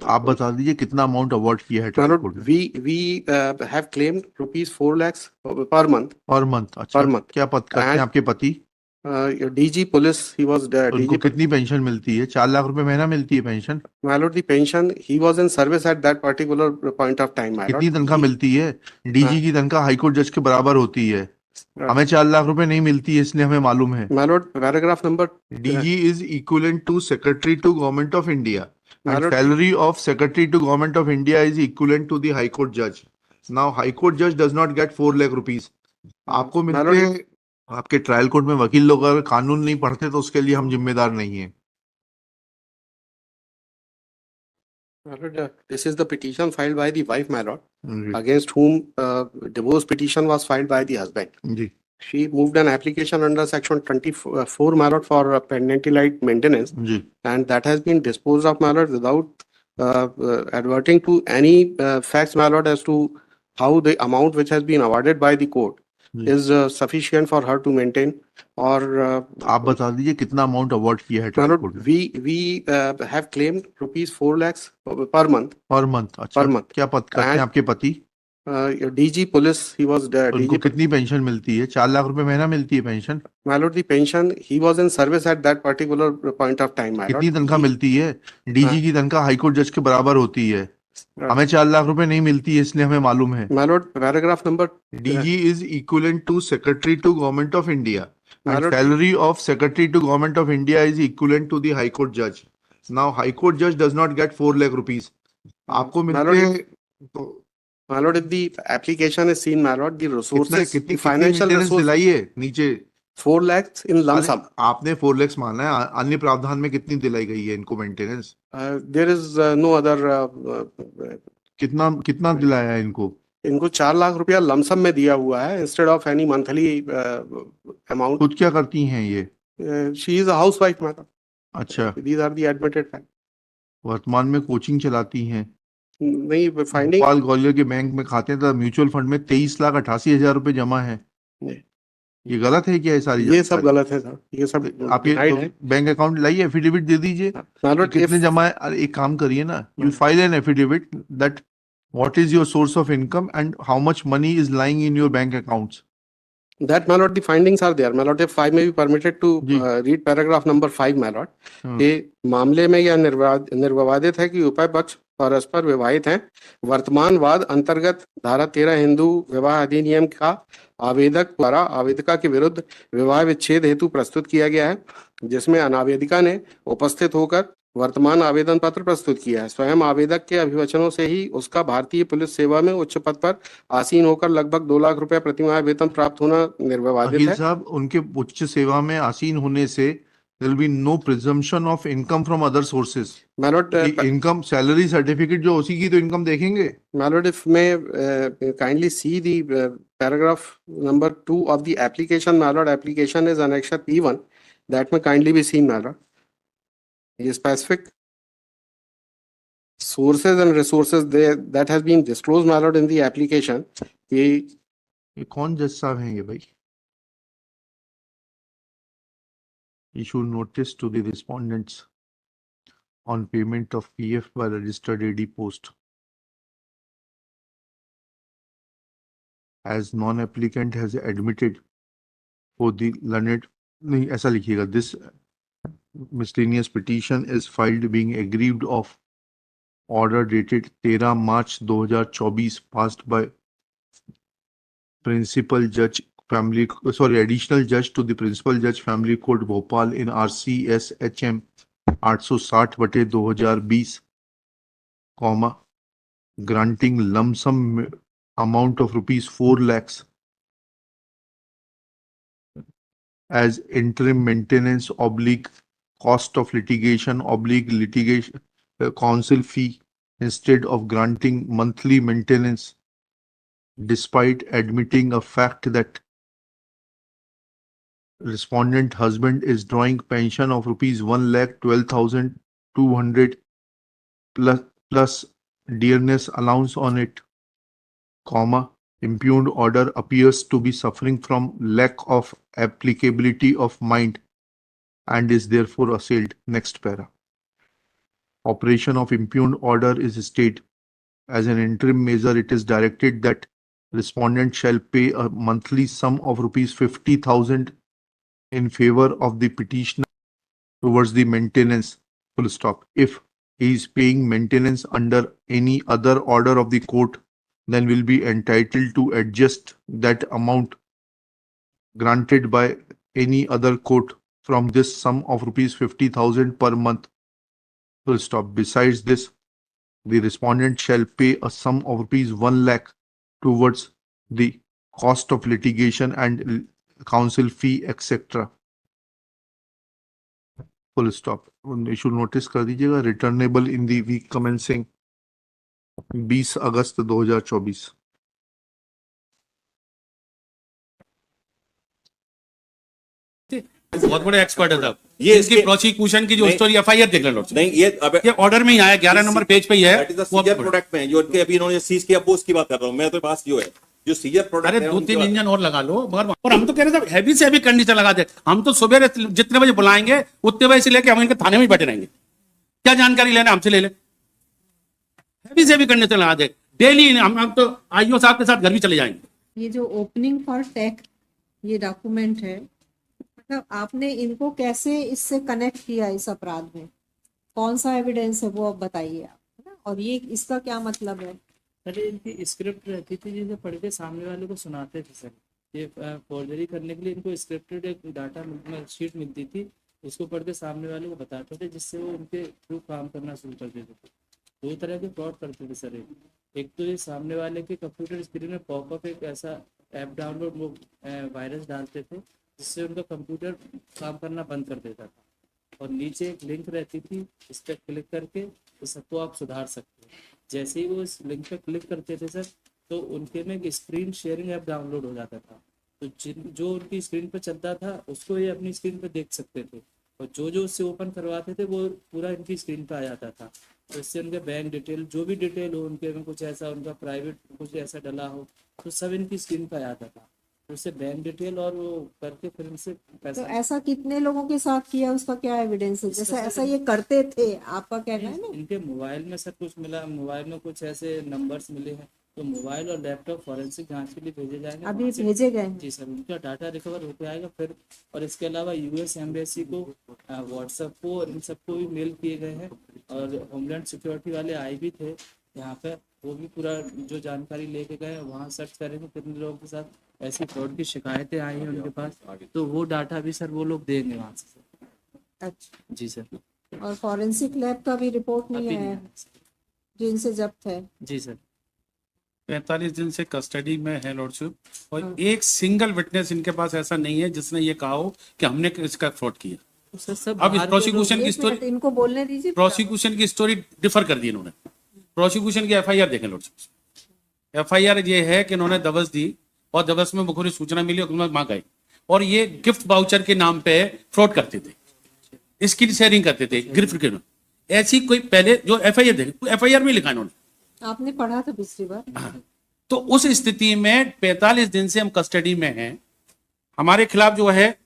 आप बता दीजिए कितना अमाउंट अवार्ड किया है My ट्रायल lord, कोर्ट ने we have claimed rupees 4 lakhs per month. Per month? अच्छा, Per month. क्या पद करते हैं And आपके पति? DG police, he was the उनको DG. कितनी पेंशन मिलती है? 4 लाख रुपए महीना मिलती है pension? My lord, the pension, he was in service at that particular point of time, my कितनी lord. तनख्वाह मिलती है? डीजी की तनख्वाह हाईकोर्ट जज के बराबर होती है। हमें 4 लाख रुपए नहीं मिलती है, इसलिए हमें मालूम है। My lord, paragraph number. DG is equivalent to secretary to government of India My and lord, salary of secretary to government of India is equivalent to the high court judge. Now high court judge does not get 4 lakh rupees. आपको my मिलते lord, हैं। आपके trial court में वकील लोग अगर कानून नहीं पढ़ते तो उसके लिए हम जिम्मेदार नहीं है। my lord, this is the petition filed by the wife, my lord, ji against whom divorce petition was filed by the husband. Ji She moved an application under section 24, my lord, for penalty light maintenance, ji and that has been disposed of, my lord, without adverting to any facts, my lord, as to how the amount which has been awarded by the court ji. is sufficient for her to maintain. Or आप बता दीजिए कितना amount award किया है my trial lord, court ने we have claimed rupees 4 lakhs per month. Per month? अच्छा, Per month. क्या पद करते हैं And आपके पति? DG police, he was the उनको DG. कितनी पेंशन मिलती है? 4 लाख रुपए महीना मिलती है pension? My lord, the pension, he was in service at that particular point of time, my कितनी lord. तनख्वाह मिलती है? डीजी की तनख्वाह हाईकोर्ट जज के बराबर होती है। हमें 4 लाख रुपए नहीं मिलती है, इसलिए हमें मालूम है। My lord, paragraph number. DG is equivalent to secretary to government of India My and lord, salary of secretary to government of India is equivalent to the high court judge. Now high court judge does not get 4 lakh rupees. आपको my मिलते lord, हैं तो my lord, if the application is seen, my lord, the कितना resources, कितनी the कितनी financial maintenance resource, दिलाई है नीचे? 4 lakhs in lump अरे sum. आपने 4 lakhs माना है, अन्य प्रावधान में कितनी दिलाई गई है इनको maintenance? There is no other. कितना कितना दिलाया है इनको? इनको 4 लाख रुपया लमसम में दिया हुआ है instead of any monthly amount. खुद क्या करती हैं ये? She is a house wife, madam. अच्छा, these are the admitted fact. वर्तमान में कोचिंग चलाती हैं। नहीं, फाइंडिंग. भोपाल ग्वालियर के बैंक में खाते था, म्यूचुअल फंड में 23,88,000 रुपए जमा है। ये गलत है क्या? ये सारी ये सब गलत है सर, ये सब आप ये डिनाइड है. बैंक अकाउंट लाइए, एफिडेविट दे दीजिए कि कितने जमा है। अरे एक काम करिए ना, you file an affidavit that what is your source of income and how much money is lying in your bank accounts. That, my lord, the findings are there. My lord, if I may be permitted to जी read paragraph number 5, my lord. हाँ, कि मामले में यह निर्विवादित है कि उभय पक्ष परस्पर विवाहित हैं। वर्तमान वाद अंतर्गत धारा 13 हिंदू विवाह अधिनियम का आवेदक द्वारा आवेदिका के विरुद्ध विवाह विच्छेद हेतु प्रस्तुत किया गया है, जिसमें अनावेदिका ने उपस्थित होकर वर्तमान आवेदन पत्र प्रस्तुत किया है। स्वयं आवेदक के अभिवचनों से ही उसका भारतीय पुलिस सेवा में उच्च पद पर आसीन होकर लगभग 2 लाख रुपया प्रतिमाह वेतन प्राप्त होना निर्विवादित अखिल है। साहब, उनके उच्च सेवा में आसीन होने से there will be no presumption of income from other sources. My lord, income salary certificate जो उसी की तो इनकम देखेंगे। my lord, if may kindly see the paragraph number 2 of the application, my lord. Application is annexure P1. That may kindly be seen, my lord. ये specific sources and resources there that has been disclosed, my lord, in the application. ये कौन जज साहब हैं ये भाई? Issue notice to the respondents on payment of PF by registered AD post. As non-applicant has admitted for the learned, नहीं ऐसा लिखिएगा, this miscellaneous petition is filed being aggrieved of order dated 13 March 2024 passed by principal judge family, additional judge to the principal judge family court Bhopal in RCS HM 860/2020, comma, granting lump sum amount of rupees 4 lakhs as interim maintenance oblique cost of litigation oblique litigation counsel fee instead of granting monthly maintenance, despite admitting a fact that respondent husband is drawing pension of rupees 1,12,200 plus dearness allowance on it, comma, impugned order appears to be suffering from lack of applicability of mind and is therefore assailed. Next para. operation of impugned order is stayed. As an interim measure, it is directed that respondent shall pay a monthly sum of rupees 50,000 in favor of the petitioner towards the maintenance, full stop. If he is paying maintenance under any other order of the court, then will be entitled to adjust that amount granted by any other court from this sum of rupees 50,000 per month, full stop. Besides this, the respondent shall pay a sum of rupees 1 lakh towards the cost of litigation and counsel fee, etc. Full stop. Issue notice कर दीजिएगा, returnable इन दी week commencing 20 अगस्त 2024। बहुत बड़े expert है साहब। ये इसकी इसके- prosecution की जो नहीं- स्टोरी एफआईआर देख लें नहीं ये अब ये ऑर्डर में ही आया, 11 नंबर पेज पे ही है। दैट इज द वो सीजर आप- प्रोडक्ट में जो इनके अभी इन्होंने सीज किया वो उसकी बात कर रहा हूं मैं, तो पास जो है जो सीजर प्रोडक्ट अरे है 2-3 उनके इंजन और लगा लो, मगर और हम तो कह रहे थे हैवी से हैवी कंडीशन लगा दे। हम तो सुबह जितने बजे बुलाएंगे उतने बजे से लेके हम इनके थाने में ही बैठे रहेंगे। क्या जानकारी लेना हमसे ले ले, हैवी से हैवी कंडीशन लगा दे डेली। हम तो आईओ साहब के साथ घर भी चले जाएंगे। ये जो ओपनिंग फॉर टेक ये डॉक्यूमेंट है, मतलब आपने इनको कैसे इससे कनेक्ट किया इस अपराध में, कौन सा एविडेंस है वो अब बताइए आप, है ना? और ये इसका क्या मतलब है? पहले इनकी स्क्रिप्ट रहती थी जिसे पढ़ के सामने वाले को सुनाते थे सर। ये फॉर्जरी करने के लिए इनको स्क्रिप्टेड एक डाटा शीट मिलती थी, उसको पढ़ के सामने वाले को बताते थे, जिससे वो उनके थ्रू काम करना शुरू कर देते थे। दो तरह के फ्रॉड करते थे सर। एक तो ये सामने वाले के कंप्यूटर स्क्रीन में पॉपअप एक ऐसा ऐप डाउनलोड वो वायरस डालते थे जिससे उनका कंप्यूटर काम करना बंद कर देता था, और नीचे एक लिंक रहती थी, इस पर क्लिक करके इस सबको आप सुधार सकते हो। जैसे ही वो इस लिंक पे क्लिक करते थे सर, तो उनके में एक स्क्रीन शेयरिंग ऐप डाउनलोड हो जाता था, तो जो उनकी स्क्रीन पे चलता था उसको ये अपनी स्क्रीन पे देख सकते थे, और जो जो उससे ओपन करवाते थे वो पूरा इनकी स्क्रीन पे आ जाता था। तो इससे उनके बैंक डिटेल जो भी डिटेल हो उनके में कुछ ऐसा उनका प्राइवेट कुछ ऐसा डला हो तो सब इनकी स्क्रीन पे आ जाता था। तो उससे बैंक डिटेल और वो करके फिर इनसे तो पैसा ऐसा कितने लोगों के साथ किया, उसका क्या एविडेंस है? जैसे ऐसा ये करते थे, आपका कहना है ना? इनके मोबाइल में सर कुछ मिला, मोबाइल में कुछ ऐसे नंबर्स मिले हैं, तो मोबाइल और लैपटॉप फॉरेंसिक जांच के लिए भेजे जाएंगे। अभी वहाँ से- भेजे गए हैं? जी सर, उनका डाटा रिकवर होकर आएगा फिर। और इसके अलावा यूएस एम्बेसी को, व्हाट्सएप को और इन सबको भी मेल किए गए हैं, और होमलैंड सिक्योरिटी वाले आए भी थे यहाँ पे, वो भी पूरा जो जानकारी लेके गए वहाँ सर्च करेंगे कितने लोगों के साथ ऐसी फ्रॉड की शिकायतें आई हैं उनके पास, तो वो डाटा भी सर वो लोग देंगे वहाँ से सर। अच्छा, जी सर। और फॉरेंसिक लैब का भी रिपोर्ट नहीं अभी आया नहीं है है सर। जो इनसे जब्त है? जी सर। 45 दिन से कस्टडी में है लॉर्डशिप, और एक सिंगल विटनेस इनके पास ऐसा नहीं है जिसने ये कहा हो कि हमने इसका फ्रॉड किया। तो सर सब अब इस बाहर के प्रोसिक्यूशन की एक स्टोरी, मिनट, इनको बोलने दीजिए। प्रोसिक्यूशन की स्टोरी डिफर कर दी इन्होंने। प्रोसिक्यूशन की एफआईआर देखें लॉर्डशिप। एफआईआर ये है कि इन्होंने दबस दी और दबस में मुखरी सूचना मिली और मां गई, और ये गिफ्ट वाउचर के नाम पे फ्रॉड करते थे, स्किल शेयरिंग करते थे गिफ्ट के। ऐसी कोई पहले जो एफआईआर देखे, एफआईआर में लिखा इन्होंने। आपने पढ़ा था पिछली बार। तो उस स्थिति में 45 दिन से हम कस्टडी में हैं, हमारे खिलाफ जो है